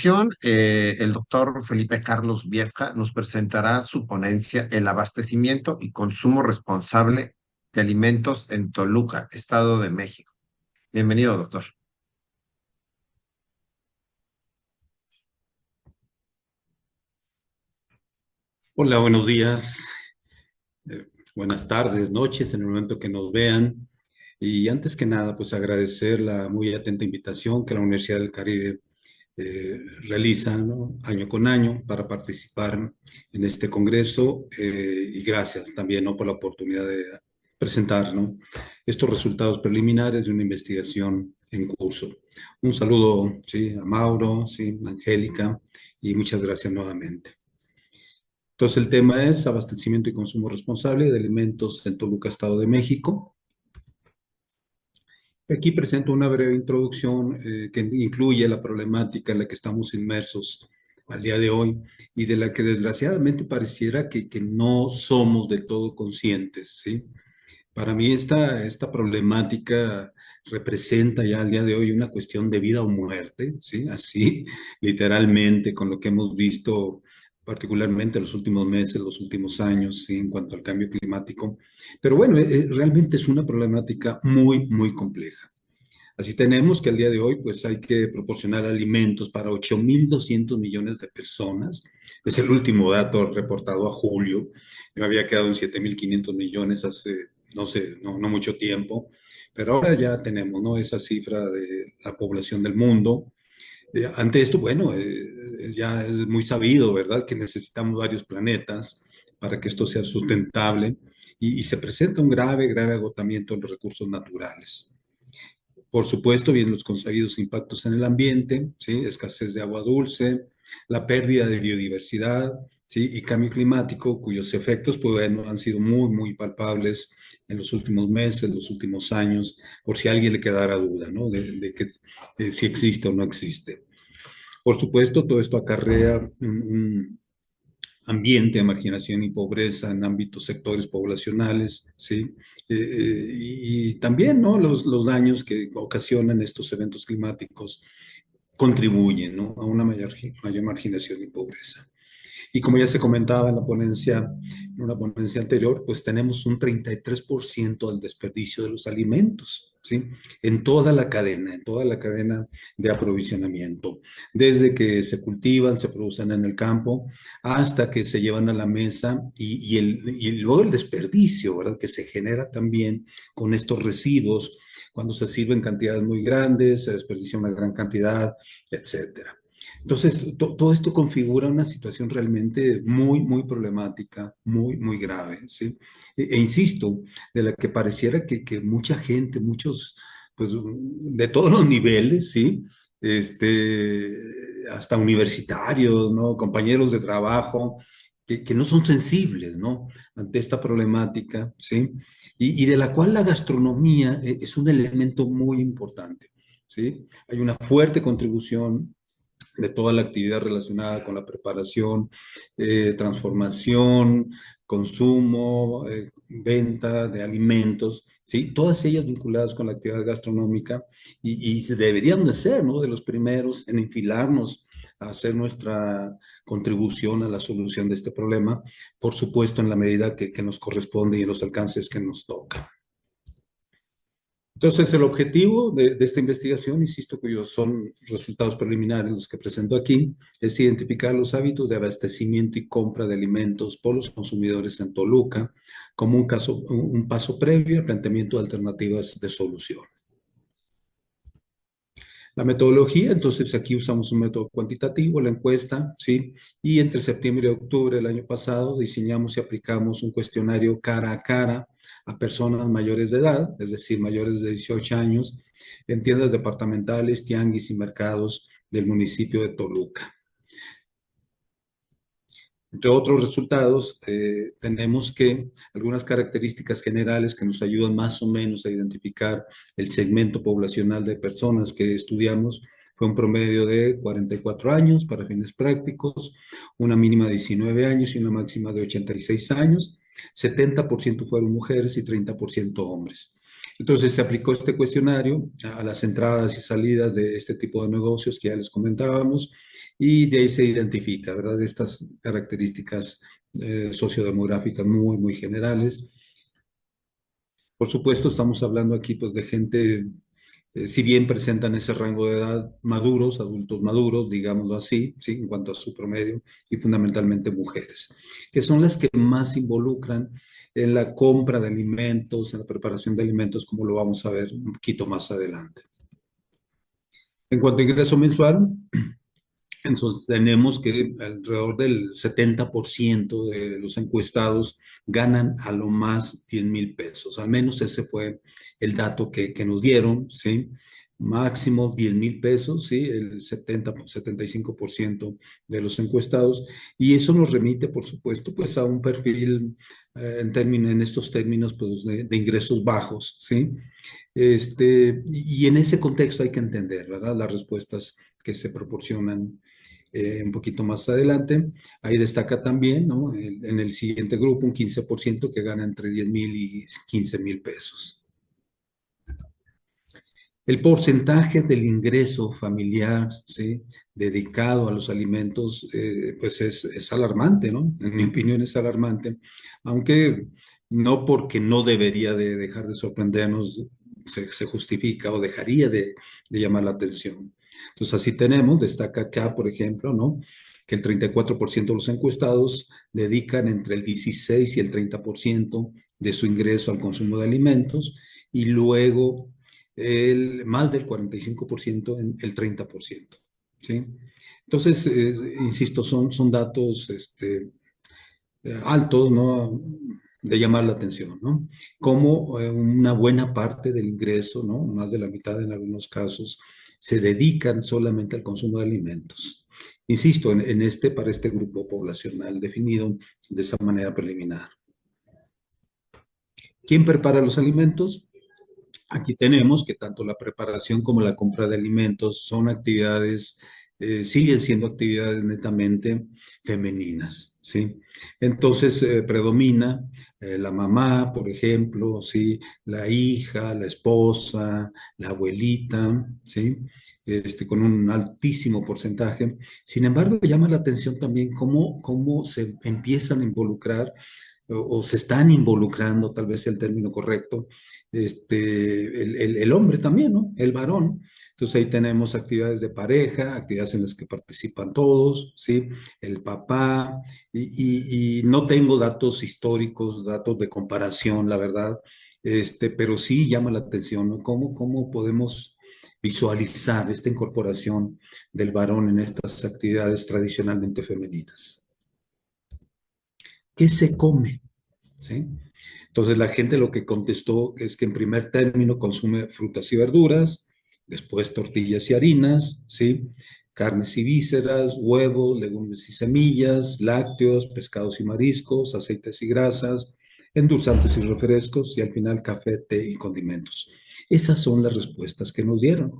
continuación, el doctor Felipe Carlos Viesca nos presentará su ponencia El abastecimiento y consumo responsable de alimentos en Toluca, Estado de México. Bienvenido, doctor. Hola, buenos días, buenas tardes, noches, en el momento que nos vean. Y antes que nada, pues agradecer la muy atenta invitación que la Universidad del Caribe realiza, ¿no?, año con año para participar en este congreso, y gracias también, ¿no?, por la oportunidad de presentar, ¿no?, estos resultados preliminares de una investigación en curso. Un saludo, sí, a Mauro, sí, a Angélica, y muchas gracias nuevamente. Entonces, el tema es abastecimiento y consumo responsable de alimentos en Toluca, Estado de México. Aquí presento una breve introducción que incluye la problemática en la que estamos inmersos al día de hoy y de la que desgraciadamente pareciera que no somos del todo conscientes, ¿sí? Para mí esta problemática representa ya al día de hoy una cuestión de vida o muerte, ¿sí? Así, literalmente, con lo que hemos visto particularmente en los últimos meses, los últimos años, ¿sí?, en cuanto al cambio climático. Pero bueno, realmente es una problemática muy, muy compleja. Así tenemos que al día de hoy, pues hay que proporcionar alimentos para 8.200 millones de personas. Es el último dato reportado a julio. Me había quedado en 7.500 millones hace, no sé, no mucho tiempo. Pero ahora ya tenemos, ¿no?, esa cifra de la población del mundo. Ante esto, bueno, ya es muy sabido, ¿verdad?, que necesitamos varios planetas para que esto sea sustentable y se presenta un grave, grave agotamiento de los recursos naturales. Por supuesto, vienen los consabidos impactos en el ambiente, ¿sí?, escasez de agua dulce, la pérdida de biodiversidad, ¿sí?, y cambio climático, cuyos efectos, pues, bueno, han sido muy, muy palpables en los últimos meses, los últimos años, por si a alguien le quedara duda, ¿no?, de que si existe o no existe. Por supuesto, todo esto acarrea un ambiente de marginación y pobreza en ámbitos sectores poblacionales, ¿sí? Y también, ¿no?, los daños que ocasionan estos eventos climáticos contribuyen, ¿no?, a una mayor marginación y pobreza. Y como ya se comentaba en la ponencia, en una ponencia anterior, pues tenemos un 33% del desperdicio de los alimentos, ¿sí? En toda la cadena de aprovisionamiento, desde que se cultivan, se producen en el campo, hasta que se llevan a la mesa y luego el desperdicio, ¿verdad?, que se genera también con estos residuos, cuando se sirven cantidades muy grandes, se desperdicia una gran cantidad, etcétera. Entonces, todo esto configura una situación realmente muy, muy problemática, muy, muy grave, ¿sí? Insisto, de la que pareciera que mucha gente, muchos, pues, de todos los niveles, ¿sí?, este, hasta universitarios, ¿no?, compañeros de trabajo, que no son sensibles, ¿no?, ante esta problemática, ¿sí? Y de la cual la gastronomía es un elemento muy importante, ¿sí? Hay una fuerte contribución de toda la actividad relacionada con la preparación, transformación, consumo, venta de alimentos, ¿sí?, todas ellas vinculadas con la actividad gastronómica y se deberían de ser, ¿no?, de los primeros en enfilarnos a hacer nuestra contribución a la solución de este problema, por supuesto en la medida que nos corresponde y en los alcances que nos toca. Entonces, el objetivo de esta investigación, insisto, cuyos son resultados preliminares los que presento aquí, es identificar los hábitos de abastecimiento y compra de alimentos por los consumidores en Toluca como un paso previo al planteamiento de alternativas de solución. La metodología, entonces aquí usamos un método cuantitativo, la encuesta, ¿sí? Y entre septiembre y octubre del año pasado diseñamos y aplicamos un cuestionario cara a cara a personas mayores de edad, es decir, mayores de 18 años, en tiendas departamentales, tianguis y mercados del municipio de Toluca. Entre otros resultados, tenemos que algunas características generales que nos ayudan más o menos a identificar el segmento poblacional de personas que estudiamos fue un promedio de 44 años para fines prácticos, una mínima de 19 años y una máxima de 86 años. 70% fueron mujeres y 30% hombres. Entonces se aplicó este cuestionario a las entradas y salidas de este tipo de negocios que ya les comentábamos y de ahí se identifica, ¿verdad? Estas características sociodemográficas muy, muy generales. Por supuesto, estamos hablando aquí pues, de gente, si bien presentan ese rango de edad, maduros, adultos maduros, digámoslo así, ¿sí? En cuanto a su promedio, y fundamentalmente mujeres, que son las que más se involucran en la compra de alimentos, en la preparación de alimentos, como lo vamos a ver un poquito más adelante. En cuanto a ingreso mensual, entonces tenemos que alrededor del 70% de los encuestados ganan a lo más 10,000 pesos. Al menos ese fue el dato que nos dieron, ¿sí? Máximo 10,000 pesos, ¿sí? El 75% de los encuestados. Y eso nos remite, por supuesto, pues a un perfil en estos términos pues, de ingresos bajos, ¿sí? Y en ese contexto hay que entender, ¿verdad? Las respuestas que se proporcionan un poquito más adelante. Ahí destaca también, ¿no? En el siguiente grupo, un 15% que gana entre 10,000 y 15,000 pesos. El porcentaje del ingreso familiar, ¿sí? Dedicado a los alimentos, pues es alarmante, ¿no? En mi opinión es alarmante, aunque no porque no debería de dejar de sorprendernos, se justifica o dejaría de llamar la atención. Entonces, así tenemos, destaca acá, por ejemplo, ¿no? Que el 34% de los encuestados dedican entre el 16 y el 30% de su ingreso al consumo de alimentos y luego más del 45% en el 30%. ¿Sí? Entonces, insisto, son datos altos, ¿no? De llamar la atención, ¿no? Como una buena parte del ingreso, ¿no? Más de la mitad en algunos casos, se dedican solamente al consumo de alimentos. Insisto, para este grupo poblacional definido de esa manera preliminar. ¿Quién prepara los alimentos? Aquí tenemos que tanto la preparación como la compra de alimentos son actividades, siguen siendo actividades netamente femeninas, ¿sí? Entonces predomina la mamá, por ejemplo, ¿sí? La hija, la esposa, la abuelita, ¿sí? Con un altísimo porcentaje. Sin embargo, llama la atención también cómo se empiezan a involucrar o se están involucrando, tal vez sea el término correcto, el hombre también, ¿no? El varón. Entonces ahí tenemos actividades de pareja, actividades en las que participan todos, ¿sí? El papá, y no tengo datos históricos, datos de comparación, la verdad, pero sí llama la atención, ¿no? ¿Cómo podemos visualizar esta incorporación del varón en estas actividades tradicionalmente femeninas? ¿Qué se come? ¿Sí? Entonces la gente lo que contestó es que en primer término consume frutas y verduras, después tortillas y harinas, ¿sí? Carnes y vísceras, huevos, legumbres y semillas, lácteos, pescados y mariscos, aceites y grasas, endulzantes y refrescos y al final café, té y condimentos. Esas son las respuestas que nos dieron.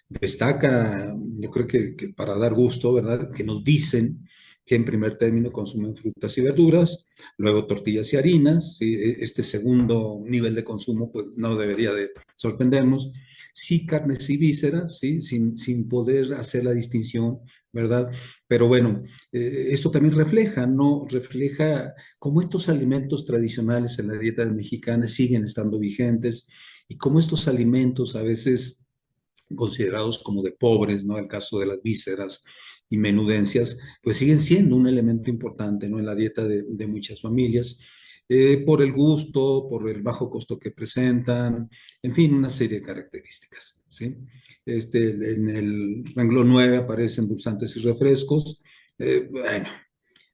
Destaca, yo creo que para dar gusto, ¿verdad? Que nos dicen que en primer término consumen frutas y verduras, luego tortillas y harinas, ¿sí? Este segundo nivel de consumo pues no debería de sorprendernos, sí carnes y vísceras, ¿sí? Sin poder hacer la distinción, ¿verdad? Pero bueno, esto también refleja, ¿no? Refleja cómo estos alimentos tradicionales en la dieta mexicana siguen estando vigentes y cómo estos alimentos a veces considerados como de pobres, ¿no? El caso de las vísceras y menudencias, pues siguen siendo un elemento importante, ¿no? En la dieta de muchas familias, por el gusto, por el bajo costo que presentan, en fin, una serie de características, ¿sí? En el renglón 9 aparecen dulzantes y refrescos. Bueno,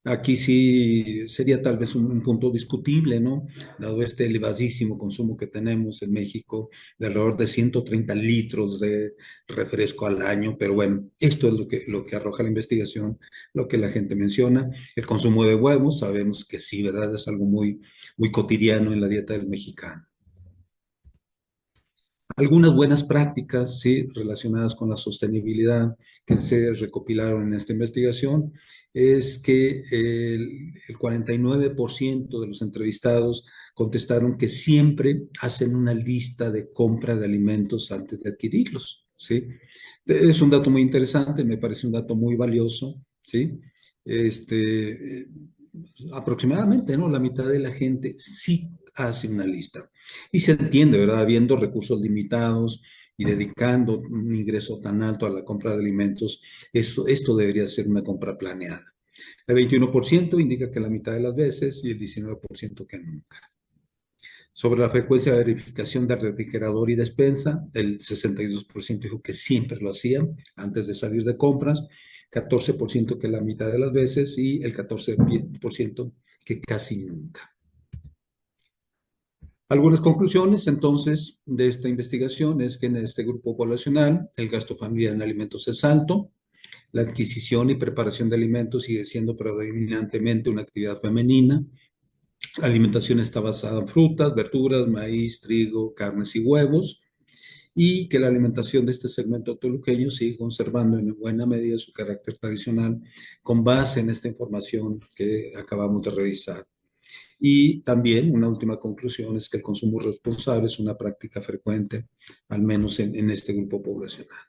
aquí sí sería tal vez un punto discutible, ¿no? Dado este elevadísimo consumo que tenemos en México, de alrededor de 130 litros de refresco al año, pero bueno, esto es lo que arroja la investigación, lo que la gente menciona. El consumo de huevos, sabemos que sí, ¿verdad? Es algo muy, muy cotidiano en la dieta del mexicano. Algunas buenas prácticas, sí, relacionadas con la sostenibilidad que se recopilaron en esta investigación es que el 49% de los entrevistados contestaron que siempre hacen una lista de compra de alimentos antes de adquirirlos, ¿sí? Es un dato muy interesante, me parece un dato muy valioso, ¿sí? Este, aproximadamente, ¿no? La mitad de la gente sí hace una lista. Y se entiende, ¿verdad? Habiendo recursos limitados y dedicando un ingreso tan alto a la compra de alimentos, esto debería ser una compra planeada. El 21% indica que la mitad de las veces y el 19% que nunca. Sobre la frecuencia de verificación de refrigerador y despensa, el 62% dijo que siempre lo hacían antes de salir de compras, 14% que la mitad de las veces y el 14% que casi nunca. Algunas conclusiones, entonces, de esta investigación es que en este grupo poblacional el gasto familiar en alimentos es alto, la adquisición y preparación de alimentos sigue siendo predominantemente una actividad femenina, la alimentación está basada en frutas, verduras, maíz, trigo, carnes y huevos, y que la alimentación de este segmento toluqueño sigue conservando en buena medida su carácter tradicional con base en esta información que acabamos de revisar. Y también una última conclusión es que el consumo responsable es una práctica frecuente, al menos en este grupo poblacional.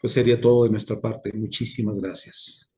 Pues sería todo de nuestra parte. Muchísimas gracias.